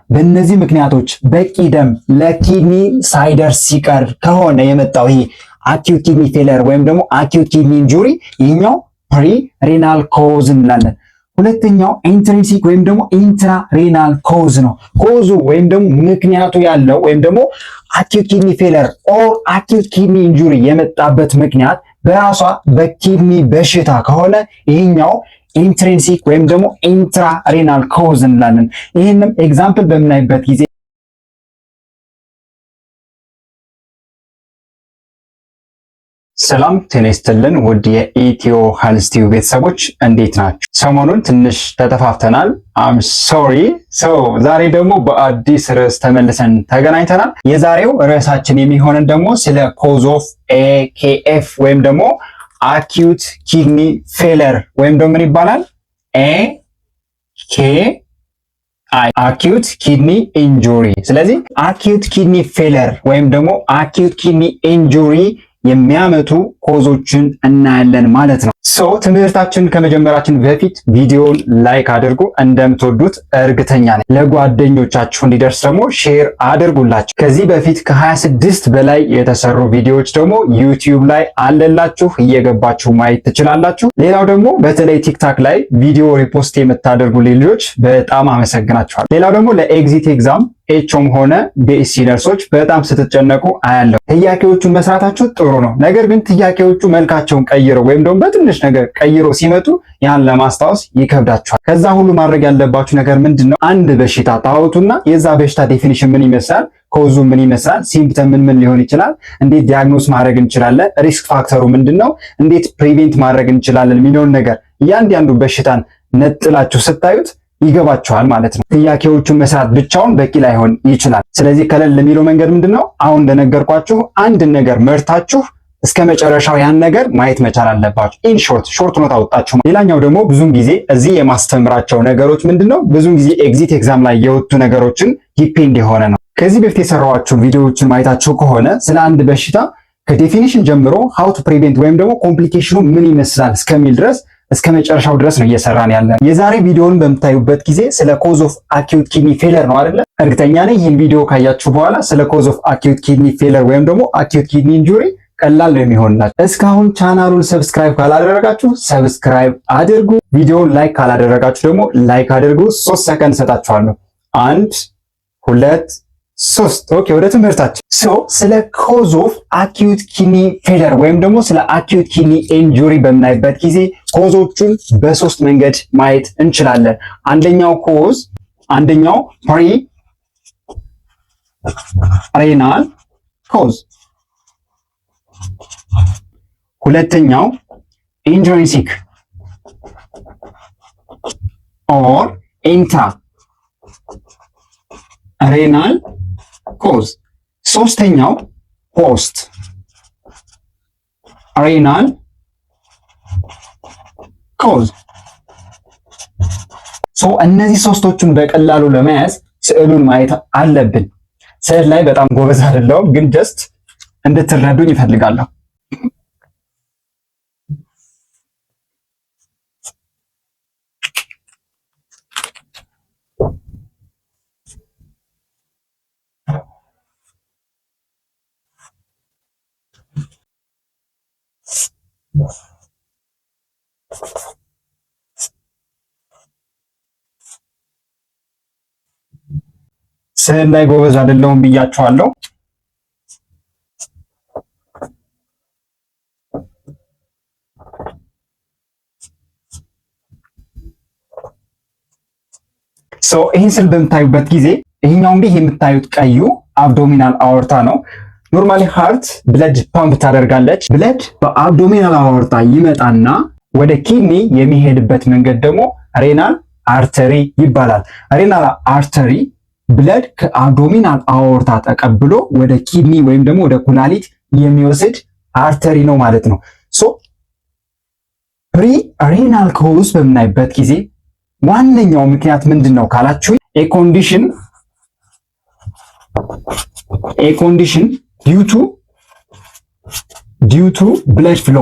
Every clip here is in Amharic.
በእነዚህ ምክንያቶች በቂ ደም ለኪድኒ ሳይደርስ ሲቀር ከሆነ የመጣው ይሄ አኪዩት ኪድኒ ፌለር ወይም ደግሞ አኪዩት ኪድኒ ኢንጁሪ ይህኛው ፕሪ ሬናል ኮዝ እንላለን። ሁለተኛው ኢንትሪንሲክ ወይም ደግሞ ኢንትራ ሬናል ኮዝ ነው። ኮዙ ወይም ደግሞ ምክንያቱ ያለው ወይም ደግሞ አኪዩት ኪድኒ ፌለር ኦር አኪዩት ኪድኒ ኢንጁሪ የመጣበት ምክንያት በራሷ በኪድኒ በሽታ ከሆነ ይህኛው ኢንትሪንሲክ ወይም ደግሞ ኢንትራ ሬናል ኮዝ እንላለን። ይህንም ኤግዛምፕል በምናይበት ጊዜ ሰላም ጤና ይስጥልን ውድ የኢትዮ ሄልዝ ቲዩብ ቤተሰቦች እንዴት ናችሁ? ሰሞኑን ትንሽ ተጠፋፍተናል። አም ሶሪ። ዛሬ ደግሞ በአዲስ ርዕስ ተመልሰን ተገናኝተናል። የዛሬው ርዕሳችን የሚሆነን ደግሞ ስለ ኮዝ ኦፍ ኤኬኤፍ ወይም ደግሞ አኪዩት ኪድኒ ፌለር ወይም ደግሞ ምን ይባላል? አኪዩት ኪድኒ ኢንጁሪ። ስለዚህ አኪዩት ኪድኒ ፌለር ወይም ደግሞ አኪዩት ኪድኒ ኢንጁሪ የሚያመጡ ኮዞችን እናያለን ማለት ነው። ትምህርታችን ከመጀመራችን በፊት ቪዲዮውን ላይክ አድርጉ። እንደምትወዱት እርግጠኛ ነኝ። ለጓደኞቻችሁ እንዲደርስ ደግሞ ሼር አድርጉላችሁ። ከዚህ በፊት ከ26 በላይ የተሰሩ ቪዲዮዎች ደግሞ ዩቲዩብ ላይ አለላችሁ፣ እየገባችሁ ማየት ትችላላችሁ። ሌላው ደግሞ በተለይ ቲክታክ ላይ ቪዲዮ ሪፖስት የምታደርጉ ልጆች በጣም አመሰግናችኋለሁ። ሌላው ደግሞ ለኤግዚት ኤግዛም ኤችኦም ሆነ ቢኤስሲ ነርሶች በጣም ስትጨነቁ አያለሁ። ጥያቄዎቹን መስራታችሁ ጥሩ ነው። ነገር ግን ጥያቄዎቹ መልካቸውን ቀይረው ወይም ደግሞ በትንሽ ነገር ቀይሮ ሲመጡ ያን ለማስታወስ ይከብዳችኋል። ከዛ ሁሉ ማድረግ ያለባችሁ ነገር ምንድነው? አንድ በሽታ ታወጡና የዛ በሽታ ዴፊኒሽን ምን ይመስላል፣ ኮዙ ምን ይመስላል፣ ሲምፕተም ምን ሊሆን ይችላል፣ እንዴት ዲያግኖስ ማድረግ እንችላለን፣ ሪስክ ፋክተሩ ምንድነው፣ እንዴት ፕሪቬንት ማድረግ እንችላለን የሚለውን ነገር እያንዳንዱ በሽታን ነጥላችሁ ስታዩት ይገባችኋል ማለት ነው። ጥያቄዎቹን መስራት ብቻውን በቂ ላይሆን ይችላል። ስለዚህ ከለል የሚለው መንገድ ምንድነው? አሁን እንደነገርኳችሁ አንድ ነገር መርታችሁ እስከ መጨረሻው ያን ነገር ማየት መቻል አለባችሁ። ኢን ሾርት ኖት አወጣችሁ። ሌላኛው ደግሞ ብዙም ጊዜ እዚህ የማስተምራቸው ነገሮች ምንድነው ብዙም ጊዜ ኤግዚት ኤግዛም ላይ የወጡ ነገሮችን ዲፔንድ የሆነ ነው። ከዚህ በፊት የሰራኋቸው ቪዲዮዎችን ማየታችሁ ከሆነ ስለ አንድ በሽታ ከዴፊኒሽን ጀምሮ ሃው ቱ ፕሪቬንት ወይም ደግሞ ኮምፕሊኬሽኑ ምን ይመስላል እስከሚል ድረስ እስከ መጨረሻው ድረስ ነው እየሰራን ያለን። የዛሬ ቪዲዮውን በምታዩበት ጊዜ ስለ ኮዝ ኦፍ አኪዩት ኪድኒ ፌለር ነው አይደለ? እርግጠኛ ነኝ ይህን ቪዲዮ ካያችሁ በኋላ ስለ ኮዝ ኦፍ አኪዩት ኪድኒ ፌለር ወይም ደግሞ አኪዩት ኪድኒ ኢንጁሪ ቀላል ነው የሚሆንላችሁ። እስካሁን ቻናሉን ሰብስክራይብ ካላደረጋችሁ ሰብስክራይብ አድርጉ። ቪዲዮውን ላይክ ካላደረጋችሁ ደግሞ ላይክ አድርጉ። 3 ሰከንድ ሰጣችኋለሁ። 1 2 3 ኦኬ፣ ወደ ትምህርታችን። ስለ ኮዝ ኦፍ አኪዩት ኪድኒ ፌለር ወይም ደግሞ ስለ አኪዩት ኪድኒ ኢንጁሪ በምናይበት ጊዜ ኮዞቹን በሶስት መንገድ ማየት እንችላለን። አንደኛው ፕሪ ሬናል ኮዝ፣ ሁለተኛው ኢንትሪንሲክ ኦር ኢንትራ ሬናል ኮዝ፣ ሶስተኛው ፖስት ሬናል ኮዝ። እነዚህ ሶስቶቹን በቀላሉ ለመያዝ ስዕሉን ማየት አለብን። ስዕል ላይ በጣም ጎበዝ አይደለሁም፣ ግን ጀስት እንድትረዱኝ ይፈልጋለሁ። ስዕል ላይ ጎበዝ አይደለሁም ብያችኋለሁ። ይህን ስዕል በምታዩበት ጊዜ ይሄኛው እንግዲህ የምታዩት ቀዩ አብዶሚናል አወርታ ነው። ኖርማሊ ሃርት ብለድ ፓምፕ ታደርጋለች። ብለድ በአብዶሚናል አወርታ ይመጣና ወደ ኪድኒ የሚሄድበት መንገድ ደግሞ ሬናል አርተሪ ይባላል። ሬናል አርተሪ ብለድ ከአብዶሚናል አወርታ ተቀብሎ ወደ ኪድኒ ወይም ደግሞ ወደ ኩላሊት የሚወስድ አርተሪ ነው ማለት ነው። ፕሪ ሬናል ኮዝ በምናይበት ጊዜ ዋነኛው ምክንያት ምንድነው ካላችሁ ኤኮንዲሽን ዲዩ ቱ ብለድ ፍሎ፣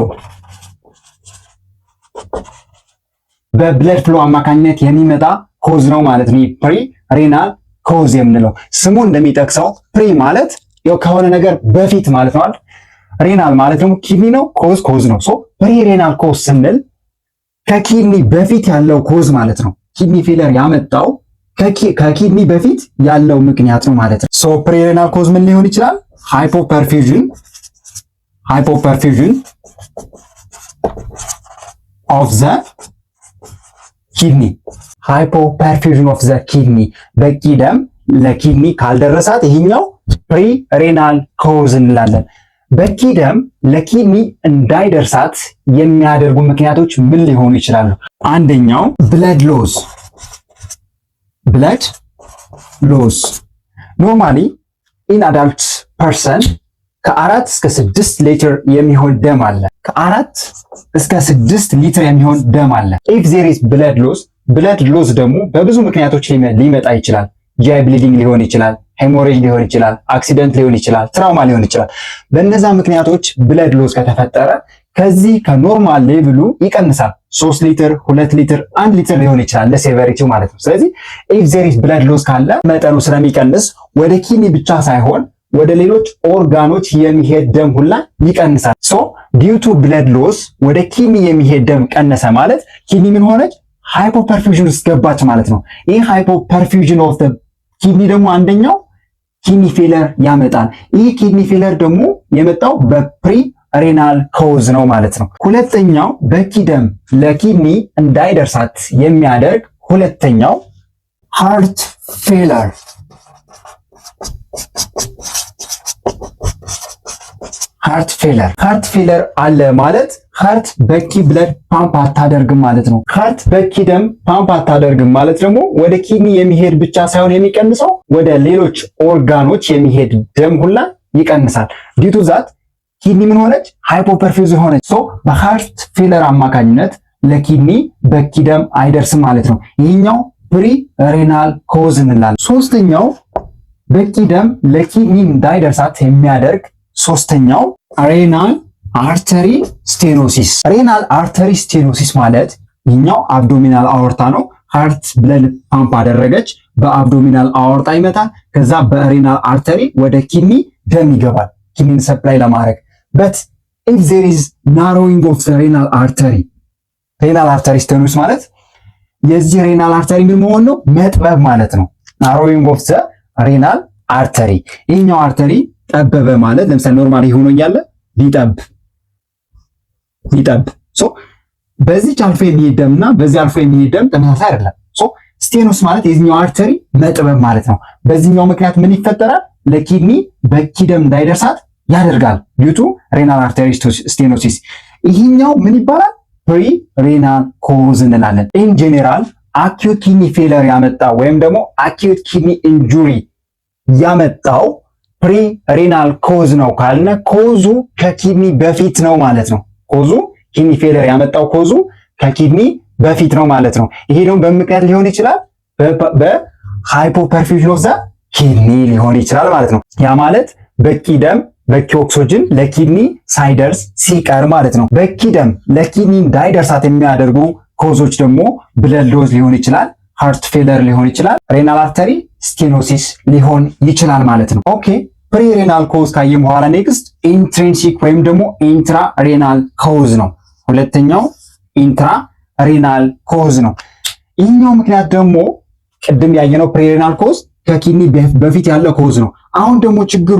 በብለድ ፍሎ አማካኝነት የሚመጣ ኮዝ ነው ማለት ነው። ፕሪ ሬናል ኮዝ የምንለው ስሙ እንደሚጠቅሰው ፕሪ ማለት ያው ከሆነ ነገር በፊት ማለት ነው አይደል? ሬናል ማለት ደግሞ ኪድኒ ነው። ኮዝ ነው። ሶ ፕሪ ሬናል ኮዝ ስንል ከኪድኒ በፊት ያለው ኮዝ ማለት ነው። ኪድኒ ፌለር ያመጣው ከኪድኒ በፊት ያለው ምክንያት ነው ማለት ነው። ሶ ፕሪ ሬናል ኮዝ ምን ሊሆን ይችላል? ሃይፖፐርፊውዥን ኦፍ ዘ ኪድኒ ሃይፖፐርፊውዥን ኦፍ ዘ ኪድኒ በቂ ደም ለኪድኒ ካልደረሳት ይሄኛው ፕሪ ሬናል ኮዝ እንላለን። በቂ ደም ለኪድኒ እንዳይደርሳት የሚያደርጉ ምክንያቶች ምን ሊሆኑ ይችላሉ? አንደኛው ብለድ ሎስ ኖርማሊ ኢን አዳልት ፐርሰን ከ4 እስከ 6 ሊትር የሚሆን ደም አለ። ከ4 እስከ 6 ሊትር የሚሆን ደም አለ። ኢፍ ዜር ኢዝ ብለድ ሎስ ደግሞ በብዙ ምክንያቶች ሊመጣ ይችላል። ጂአይ ብሊዲንግ ሊሆን ይችላል፣ ሄሞሬጅ ሊሆን ይችላል፣ አክሲደንት ሊሆን ይችላል፣ ትራውማ ሊሆን ይችላል። በእነዛ ምክንያቶች ብለድ ሎስ ከተፈጠረ ከዚህ ከኖርማል ሌቭሉ ይቀንሳል። 3 ሊትር፣ 2 ሊትር፣ 1 ሊትር ሊሆን ይችላል እንደ ሴቨሪቲው ማለት ነው። ስለዚህ ኢፍ ዜር ኢዝ ብለድ ሎስ ካለ መጠኑ ስለሚቀንስ ወደ ኪድኒ ብቻ ሳይሆን ወደ ሌሎች ኦርጋኖች የሚሄድ ደም ሁላ ይቀንሳል። ሶ ዲው ቱ ብለድ ሎስ ወደ ኪድኒ የሚሄድ ደም ቀነሰ ማለት ኪድኒ ምን ሆነች? ሃይፖፐርፊውዥን ውስጥ ገባች ማለት ነው። ይህ ሃይፖፐርፊውዥን ኦፍ ዘ ኪድኒ ደግሞ አንደኛው ኪድኒ ፌለር ያመጣል። ይህ ኪድኒ ፌለር ደግሞ የመጣው በፕሪ ሬናል ኮዝ ነው ማለት ነው። ሁለተኛው በቂ ደም ለኪድኒ እንዳይደርሳት የሚያደርግ ሁለተኛው ሃርት ፌለር ሃርት ፌለር አለ ማለት ሃርት በቂ ብለድ ፓምፕ አታደርግም ማለት ነው። ሃርት በቂ ደም ፓምፕ አታደርግም ማለት ደግሞ ወደ ኪድኒ የሚሄድ ብቻ ሳይሆን የሚቀንሰው ወደ ሌሎች ኦርጋኖች የሚሄድ ደም ሁላ ይቀንሳል። ዲቱ ዛት ኪድኒ ምን ሆነች? ሃይፖፐርፊውዝ ሆነች። ሶ በሃርት ፌለር አማካኝነት ለኪድኒ በቂ ደም አይደርስም ማለት ነው። ይህኛው ፕሪ ሬናል ኮዝ እንላለን። ሶስተኛው በቂ ደም ለኪድኒ እንዳይደርሳት የሚያደርግ ሶስተኛው ሬናል አርተሪ ስቴኖሲስ። ሬናል አርተሪ ስቴኖሲስ ማለት ይህኛው አብዶሚናል አወርታ ነው። ሃርት ብለድ ፓምፕ አደረገች፣ በአብዶሚናል አወርታ ይመታል። ከዛ በሬናል አርተሪ ወደ ኪድኒ ደም ይገባል ኪድኒን ሰፕላይ ለማድረግ። በት ኢፍ ዜር ኢዝ ናሮዊንግ ኦፍ ሬናል አርተሪ ስቴኖሲስ ማለት የዚህ ሬናል አርተሪ ምን መሆን ነው? መጥበብ ማለት ነው። ናሮዊንግ ኦፍ ሬናል አርተሪ ይህኛው አርተሪ ጠበበ ማለት ለምሳሌ ኖርማሊ ሆኖ እያለ ሊጠብ ሶ በዚህ አልፎ የሚሄድ ደምና በዚህ አልፎ የሚሄድ ደም ተመሳሳይ አይደለም። ሶ ስቴኖስ ማለት የዚህኛው አርተሪ መጥበብ ማለት ነው። በዚህኛው ምክንያት ምን ይፈጠራል? ለኪድኒ በቂ ደም እንዳይደርሳት ያደርጋል። ዲዩ ቱ ሬናል አርተሪ ስቴኖሲስ። ይህኛው ምን ይባላል? ፕሪ ሬናል ኮዝ እንላለን። ኢን ጄኔራል አኪዩት ኪድኒ ፌለር ያመጣው ወይም ደግሞ አኪዩት ኪድኒ ኢንጁሪ ያመጣው ፕሪ ሬናል ኮዝ ነው ካልነ ኮዙ ከኪድኒ በፊት ነው ማለት ነው። ኮዙ ኪድኒ ፌለር ያመጣው ኮዙ ከኪድኒ በፊት ነው ማለት ነው። ይሄ ደግሞ በምክንያት ሊሆን ይችላል በሃይፖፐርፊውዥን ኦፍ ዘ ኪድኒ ሊሆን ይችላል ማለት ነው። ያ ማለት በቂ ደም በቂ ኦክሲጅን ለኪድኒ ሳይደርስ ሲቀር ማለት ነው። በቂ ደም ለኪድኒ እንዳይደርሳት የሚያደርጉ ኮዞች ደግሞ ብለድ ሎዝ ሊሆን ይችላል፣ ሃርት ፌለር ሊሆን ይችላል፣ ሬናል አርተሪ ስቴኖሲስ ሊሆን ይችላል ማለት ነው። ኦኬ ፕሪ ሬናል ኮዝ ካየን በኋላ ኔክስት ኢንትሪንሲክ ወይም ደግሞ ኢንትራ ሬናል ኮዝ ነው። ሁለተኛው ኢንትራ ሬናል ኮዝ ነው። ይህኛው ምክንያት ደግሞ ቅድም ያየነው ፕሪ ሬናል ኮዝ ከኪድኒ በፊት ያለ ኮዝ ነው። አሁን ደግሞ ችግሩ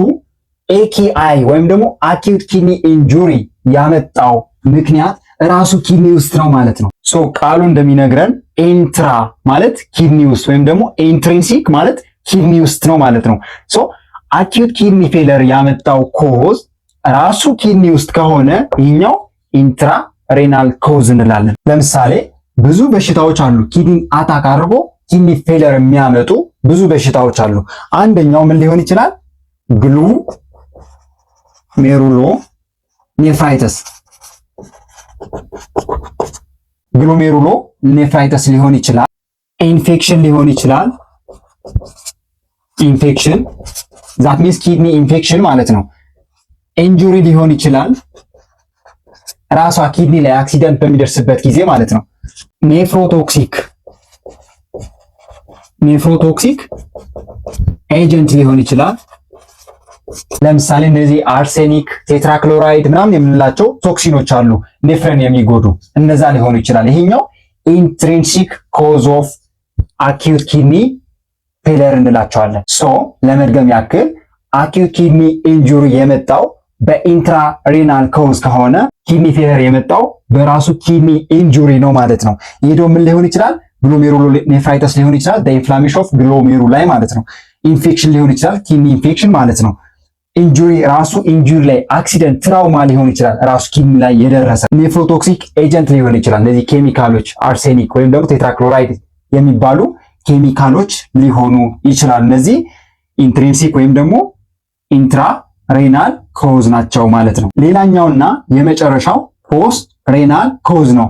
ኤኪአይ ወይም ደግሞ አኪዩት ኪድኒ ኢንጁሪ ያመጣው ምክንያት ራሱ ኪድኒ ውስጥ ነው ማለት ነው። ሶ ቃሉ እንደሚነግረን ኢንትራ ማለት ኪድኒ ውስጥ ወይም ደግሞ ኢንትሪንሲክ ማለት ኪድኒ ውስጥ ነው ማለት ነው። ሶ አኪዩት ኪድኒ ፌለር ያመጣው ኮዝ ራሱ ኪድኒ ውስጥ ከሆነ ይህኛው ኢንትራ ሬናል ኮዝ እንላለን። ለምሳሌ ብዙ በሽታዎች አሉ ኪድኒ አታክ አድርጎ ኪድኒ ፌለር የሚያመጡ ብዙ በሽታዎች አሉ። አንደኛው ምን ሊሆን ይችላል? ግሎሜሩሎኔፍራይተስ ሊሆን ይችላል። ኢንፌክሽን ሊሆን ይችላል። ኢንፌክሽን ዛት ሚንስ ኪድኒ ኢንፌክሽን ማለት ነው። ኢንጁሪ ሊሆን ይችላል። ራሷ ኪድኒ ላይ አክሲደንት በሚደርስበት ጊዜ ማለት ነው። ኔፍሮቶክሲክ ኤጀንት ሊሆን ይችላል። ለምሳሌ እነዚህ አርሴኒክ፣ ቴትራክሎራይድ ምናምን የምንላቸው ቶክሲኖች አሉ ኔፍረን የሚጎዱ እነዛ ሊሆኑ ይችላል። ይሄኛው ኢንትሪንሲክ ኮዝ ኦፍ አኪዩት ኪድኒ ፌለር እንላቸዋለን። ሶ ለመድገም ያክል አኪዩት ኪድኒ ኢንጁሪ የመጣው በኢንትራ ሪናል ኮዝ ከሆነ ኪድኒ ፌለር የመጣው በራሱ ኪድኒ ኢንጁሪ ነው ማለት ነው። ይሄ ደግሞ ምን ሊሆን ይችላል? ግሎሜሩሎኔፍራይተስ ሊሆን ይችላል። ኢንፍላሜሽን ኦፍ ግሎሜሩ ላይ ማለት ነው። ኢንፌክሽን ሊሆን ይችላል። ኪድኒ ኢንፌክሽን ማለት ነው። ኢንጁሪ ራሱ ኢንጁሪ ላይ አክሲደንት፣ ትራውማ ሊሆን ይችላል። ራሱ ኪድኒ ላይ የደረሰ ኔፍሮቶክሲክ ኤጀንት ሊሆን ይችላል። እነዚህ ኬሚካሎች አርሴኒክ ወይም ደግሞ ቴትራክሎራይድ የሚባሉ ኬሚካሎች ሊሆኑ ይችላል። እነዚህ ኢንትሪንሲክ ወይም ደግሞ ኢንትራ ሬናል ኮዝ ናቸው ማለት ነው። ሌላኛውና የመጨረሻው ፖስት ሬናል ኮዝ ነው።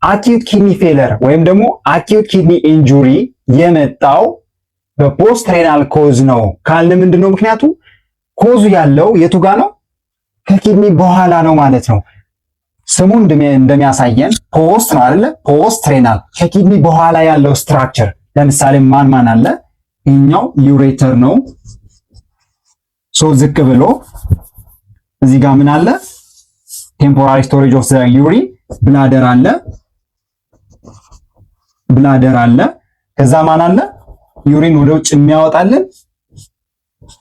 አኪዩት ኪድኒ ፌለር ወይም ደግሞ አኪዩት ኪድኒ ኢንጁሪ የመጣው በፖስት ሬናል ኮዝ ነው ካልን ምንድነው ምክንያቱ? ኮዙ ያለው የቱ ጋ ነው? ከኪድኒ በኋላ ነው ማለት ነው። ስሙ እንደሚያሳየን ፖስት ነው አይደለ? ፖስት ሬናል ከኪድኒ በኋላ ያለው ስትራክቸር ለምሳሌ ማን አለ? ይሄኛው ዩሬተር ነው። ሶ ዝቅ ብሎ እዚህ ጋር ምን አለ? ቴምፖራሪ ስቶሬጅ ኦፍ ዘ ዩሪን ብላደር አለ። ከዛ ማን አለ? ዩሪን ወደ ውጭ የሚያወጣልን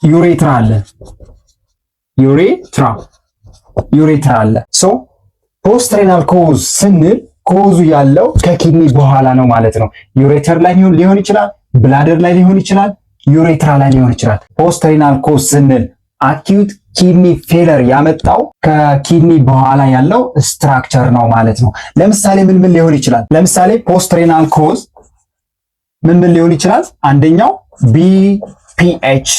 ዩሬትራ አለ። ዩሬትራ አለ። ሶ ፖስት ሬናል ኮዝ ስንል ኮዙ ያለው ከኪድኒ በኋላ ነው ማለት ነው። ዩሬተር ላይ ሊሆን ይችላል፣ ብላደር ላይ ሊሆን ይችላል፣ ዩሬትራ ላይ ሊሆን ይችላል። ፖስት ሬናል ኮዝ ስንል አኪዩት ኪድኒ ፌለር ያመጣው ከኪድኒ በኋላ ያለው ስትራክቸር ነው ማለት ነው። ለምሳሌ ምን ሊሆን ይችላል? ለምሳሌ ፖስት ሬናል ኮዝ ምን ሊሆን ይችላል? አንደኛው ቢፒኤች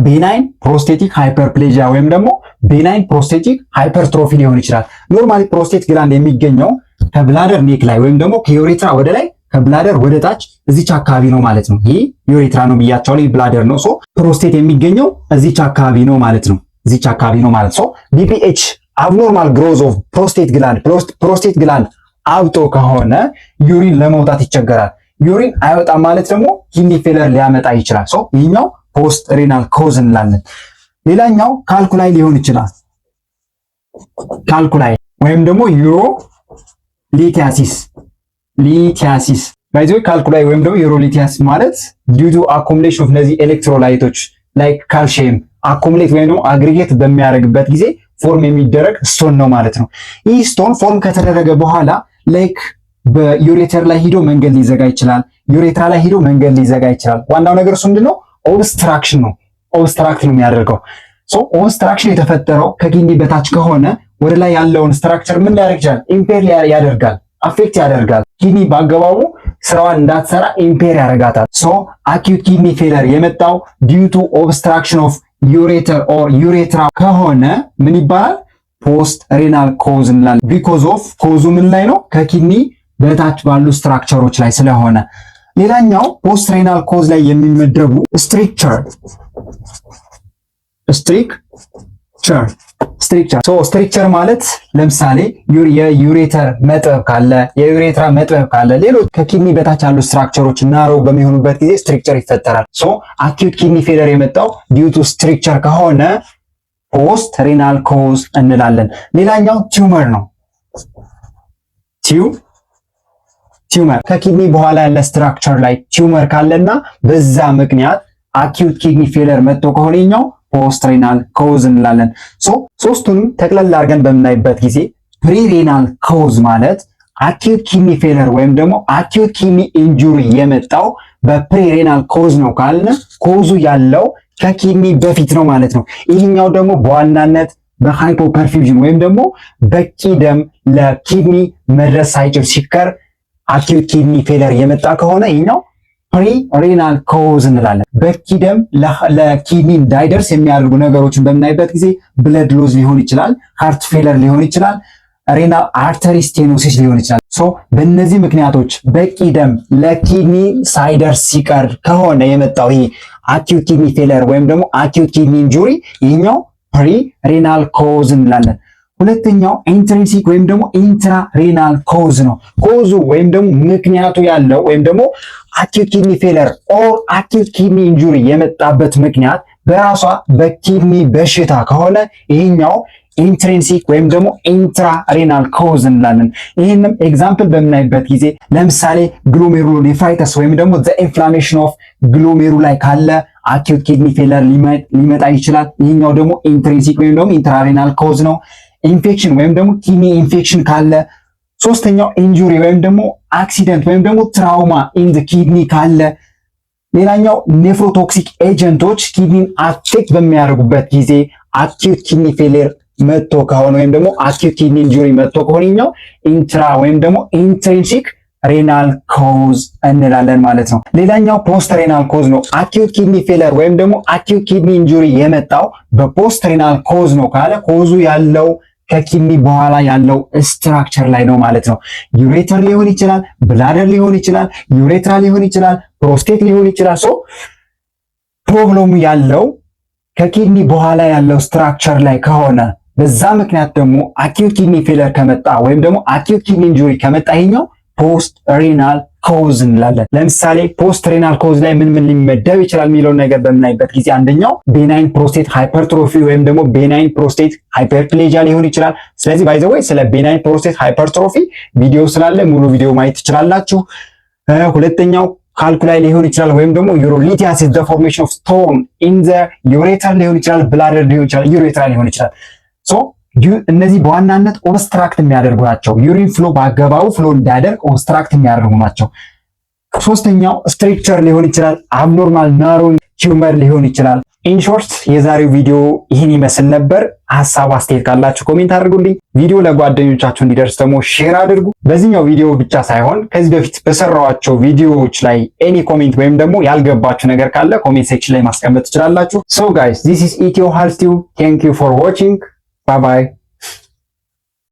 ቤናይን ፕሮስቴቲክ ሃይፐርፕሌጂያ ወይም ደግሞ ቤናይን ፕሮስቴቲክ ሃይፐርትሮፊ ሊሆን ይችላል። ኖርማሊ ፕሮስቴት ግላንድ የሚገኘው ከብላደር ኔክ ላይ ወይም ደግሞ ከዩሬትራ ወደ ላይ ከብላደር ወደ ታች እዚች አካባቢ ነው ማለት ነው። ይህ ዩሬትራ ነው ብያቸዋለሁ፣ ይህ ብላደር ነው። ሶ ፕሮስቴት የሚገኘው እዚች አካባቢ ነው ማለት ነው። እዚች አካባቢ ነው ማለት ሶ ቢፒኤች አብኖርማል ግሮዝ ኦፍ ፕሮስቴት ግላንድ አብጦ ከሆነ ዩሪን ለመውጣት ይቸገራል። ዩሪን አይወጣም ማለት ደግሞ ኪድኒ ፌለር ሊያመጣ ይችላል። ሶ ይህኛው ፖስት ሬናል ኮዝ እንላለን። ሌላኛው ካልኩላይ ሊሆን ይችላል። ካልኩላይ ወይም ደግሞ ዩሮ ሊቲያሲስ ባይዘው ካልኩላይ ወይም ደግሞ ዩሮ ሊቲያሲስ ማለት ዲዩ ቱ አኮሙሌሽን ኦፍ እነዚህ ኤሌክትሮላይቶች ላይክ ካልሲየም አኮሙሌት ወይም ደግሞ አግሪጌት በሚያደርግበት ጊዜ ፎርም የሚደረግ ስቶን ነው ማለት ነው። ይህ ስቶን ፎርም ከተደረገ በኋላ ላይክ በዩሬተር ላይ ሂዶ መንገድ ሊዘጋ ይችላል። ዩሬትራ ላይ ሂዶ መንገድ ሊዘጋ ይችላል። ዋናው ነገር እሱ ምንድነው? ኦብስትራክሽን ነው። ኦብስትራክት ነው የሚያደርገው። ሶ ኦብስትራክሽን የተፈጠረው ከኪድኒ በታች ከሆነ ወደ ላይ ያለውን ስትራክቸር ምን ሊያደርግ ይችላል? ኢምፔር ያደርጋል፣ አፌክት ያደርጋል። ኪድኒ በአገባቡ ስራዋን እንዳትሰራ ኢምፔር ያደርጋታል። ሶ አኪዩት ኪድኒ ፌለር የመጣው ዲዩ ቱ ኦብስትራክሽን ኦፍ ዩሬተር ኦር ዩሬትራ ከሆነ ምን ይባላል? ፖስት ሬናል ኮዝ እንላለን። ቢኮዝ ኦፍ ኮዙ ምን ላይ ነው? ከኪድኒ በታች ባሉ ስትራክቸሮች ላይ ስለሆነ። ሌላኛው ፖስት ሬናል ኮዝ ላይ የሚመደቡ ስትሪክቸር ስትሪክቸር ማለት ለምሳሌ የዩሬተር መጥበብ ካለ፣ የዩሬትራ መጥበብ ካለ፣ ሌሎች ከኪድኒ በታች ያሉ ስትራክቸሮች ናሮ በሚሆኑበት ጊዜ ስትሪክቸር ይፈጠራል። ሶ አኪዩት ኪድኒ ፌለር የመጣው ዲዩ ቱ ስትሪክቸር ከሆነ ፖስት ሬናል ኮዝ እንላለን። ሌላኛው ቲዩመር ነው። ቲዩመር ከኪድኒ በኋላ ያለ ስትራክቸር ላይ ቲዩመር ካለና በዛ ምክንያት አኪዩት ኪድኒ ፌለር መጥቶ ከሆነኛው ፖስት ሬናል ኮዝ እንላለን። ሶስቱንም ጠቅለል አድርገን በምናይበት ጊዜ ፕሪሬናል ኮዝ ማለት አኪዩት ኪድኒ ፌለር ወይም ደግሞ አኪዩት ኪድኒ ኢንጁሪ የመጣው በፕሪሬናል ኮዝ ነው ካልን ኮዙ ያለው ከኪድኒ በፊት ነው ማለት ነው። ይህኛው ደግሞ በዋናነት በሃይፖፐርፊውዥን ወይም ደግሞ በቂ ደም ለኪድኒ መድረስ ሳይችል ሲቀር አኪዩት ኪድኒ ፌለር የመጣ ከሆነ ይህኛው ፕሪሬናል ኮዝ እንላለን። በቂ ደም ለኪድኒ እንዳይደርስ የሚያደርጉ ነገሮችን በምናይበት ጊዜ ብለድ ሎዝ ሊሆን ይችላል፣ ሃርት ፌለር ሊሆን ይችላል፣ ሬናል አርተሪ ስቴኖሲስ ሊሆን ይችላል። በእነዚህ ምክንያቶች በቂ ደም ለኪድኒ ሳይደርስ ሲቀር ከሆነ የመጣው ይሄ አኪዩት ኪድኒ ፌለር ወይም ደግሞ አኪዩት ኪድኒ ኢንጁሪ ይህኛው ፕሪሬናል ኮዝ እንላለን። ሁለተኛው ኢንትሪንሲክ ወይም ደግሞ ኢንትራሬናል ኮዝ ነው። ኮዙ ወይም ደግሞ ምክንያቱ ያለው ወይም ደግሞ አኪዩት ኪድኒ ፌለር ኦር አኪዩት ኪድኒ ኢንጁሪ የመጣበት ምክንያት በራሷ በኪድኒ በሽታ ከሆነ ይሄኛው ኢንትሪንሲክ ወይም ደግሞ ኢንትራሬናል ኮዝ እንላለን። ይህንም ኤግዛምፕል በምናይበት ጊዜ ለምሳሌ ግሎሜሩሎኔፍራይተስ ወይም ደግሞ ዘ ኢንፍላሜሽን ኦፍ ግሎሜሩላይ ካለ አኪዩት ኪድኒ ፌለር ሊመጣ ይችላል። ይህኛው ደግሞ ኢንትሪንሲክ ወይም ደግሞ ኢንትራሬናል ኮዝ ነው። ኢንፌክሽን ወይም ደግሞ ኪድኒ ኢንፌክሽን ካለ፣ ሶስተኛው ኢንጁሪ ወይም ደግሞ አክሲደንት ወይም ደግሞ ትራውማ ኢን ዘ ኪድኒ ካለ፣ ሌላኛው ኔፍሮቶክሲክ ኤጀንቶች ኪድኒን አፌክት በሚያደርጉበት ጊዜ አኪዩት ኪድኒ ፌለር መጥቶ ከሆነ ወይም ደግሞ አኪዩት ኪድኒ ኢንጁሪ መጥቶ ከሆነኛው ኢንትራ ወይም ደግሞ ኢንትሪንሲክ ሬናል ኮዝ እንላለን ማለት ነው። ሌላኛው ፖስት ሬናል ኮዝ ነው። አኪዩት ኪድኒ ፌለር ወይም ደግሞ አኪዩት ኪድኒ ኢንጁሪ የመጣው በፖስት ሬናል ኮዝ ነው ካለ ኮዙ ያለው ከኪድኒ በኋላ ያለው ስትራክቸር ላይ ነው ማለት ነው። ዩሬተር ሊሆን ይችላል፣ ብላደር ሊሆን ይችላል፣ ዩሬትራ ሊሆን ይችላል፣ ፕሮስቴት ሊሆን ይችላል። ሶ ፕሮብሌሙ ያለው ከኪድኒ በኋላ ያለው ስትራክቸር ላይ ከሆነ በዛ ምክንያት ደግሞ አኪዩት ኪድኒ ፌለር ከመጣ ወይም ደግሞ አኪዩት ኪድኒ ኢንጁሪ ከመጣ ይሄኛው ፖስት ሬናል ኮዝ እንላለን። ለምሳሌ ፖስት ሬናል ኮዝ ላይ ምን ሊመደብ ይችላል የሚለውን ነገር በምናይበት ጊዜ አንደኛው ቤናይን ፕሮስቴት ሃይፐርትሮፊ ወይም ደግሞ ቤናይን ፕሮስቴት ሃይፐርፕሌጂያ ሊሆን ይችላል። ስለዚህ ባይ ዘ ወይ ስለ ቤናይን ፕሮስቴት ሃይፐርትሮፊ ቪዲዮ ስላለ ሙሉ ቪዲዮ ማየት ትችላላችሁ። ሁለተኛው ካልኩላይ ሊሆን ይችላል ወይም ደግሞ ዩሮሊቲያሲስ ዘ ፎርሜሽን ኦፍ ስቶን ኢን ዘ ዩሬተር ሊሆን ይችላል፣ ብላደር ሊሆን ይችላል፣ ዩሬትራ ሊሆን ይችላል። ሶ እነዚህ በዋናነት ኦብስትራክት የሚያደርጉ ናቸው። ዩሪን ፍሎ በአገባቡ ፍሎ እንዳያደርግ ኦብስትራክት የሚያደርጉ ናቸው። ሶስተኛው ስትሪክቸር ሊሆን ይችላል፣ አብኖርማል ናሮዊንግ ቲዩመር ሊሆን ይችላል። ኢንሾርት የዛሬው ቪዲዮ ይህን ይመስል ነበር። ሀሳብ አስተያየት ካላችሁ ኮሜንት አድርጉልኝ። ቪዲዮ ለጓደኞቻችሁ እንዲደርስ ደግሞ ሼር አድርጉ። በዚህኛው ቪዲዮ ብቻ ሳይሆን ከዚህ በፊት በሰራኋቸው ቪዲዮዎች ላይ ኤኒ ኮሜንት ወይም ደግሞ ያልገባችሁ ነገር ካለ ኮሜንት ሴክሽን ላይ ማስቀመጥ ትችላላችሁ። ሶ ጋይስ ዚስ ኢዝ ኢትዮ ሄልዝ ቲዩብ። ቴንክ ዩ ፎር ዋቺንግ። Bye bye.